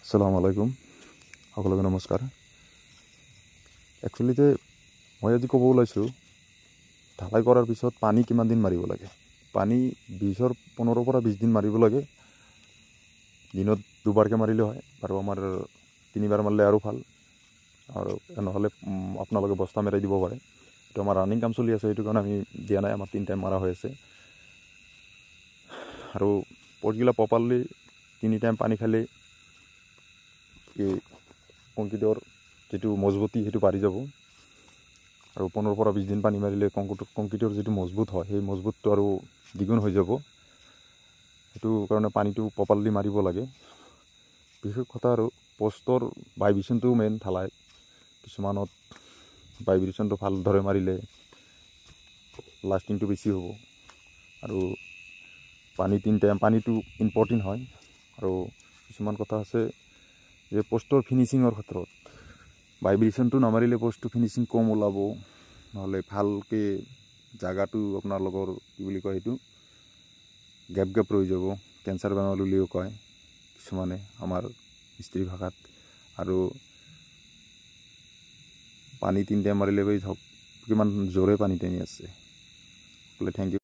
আসসালামু আলাইকুম, সকলোকে নমস্কাৰ। একচুৱেলিতে মই আজি ক'ব ওলাইছোঁ ঢালাই কৰাৰ পিছত পানী কিমান দিন মাৰিব লাগে। পানী 15 পৰা 20 দিন মাৰিব লাগে। দিনত দুবাৰকৈ মাৰিলে হয়, আৰু আমাৰ 3বাৰ মাৰিলে আৰু ভাল। আৰু নহ'লে আপোনালোকে বস্তা মেৰাই দিব পাৰে। এইটো আমাৰ ৰানিং কাম চলি আছে, সেইটো কাৰণে আমি দিয়া নাই। আমাৰ 3 টাইম মাৰা হৈ আছে। আৰু পটগিলা প্ৰপাৰলি 3 টাইম পানী খালে এই কংক্ৰিটৰ যিটো মজবুতি সেইটো বাঢ়ি যাব। আৰু 15 পৰা 20 দিন পানী মাৰিলে কংক্ৰিটৰ যিটো মজবুত হয়, সেই মজবুতটো আৰু দ্বিগুণ হৈ যাব। সেইটো কাৰণে পানীটো প্ৰপাৰলি মাৰিব লাগে। বিশেষ কথা আৰু পষ্টৰ ভাইব্ৰেশ্যনটো মেইন। ঢালাই কিছুমানত ভাইব্ৰেশ্যনটো ভালদৰে মাৰিলে লাষ্টিংটো বেছি হ'ব। আৰু পানী 3 টাইম পানীটো ইম্পৰ্টেণ্ট হয়। আৰু কিছুমান কথা আছে যে পষ্টৰ ফিনিচিঙৰ ক্ষেত্ৰত ভাইব্ৰেশ্যনটো নামাৰিলে পষ্টটো ফিনিচিং কম ওলাব, নহ'লে ভালকৈ জাগাটো আপোনালোকৰ কি বুলি কয়, সেইটো গেপ ৰৈ যাব। কেঞ্চাৰ বেমাৰ বুলিও কয় কিছুমানে আমাৰ মিস্ত্ৰী ভাষাত। আৰু পানী 3 টাইম মাৰিলে ধৰক কিমান জোৰে পানী টানি আছে। Thank U.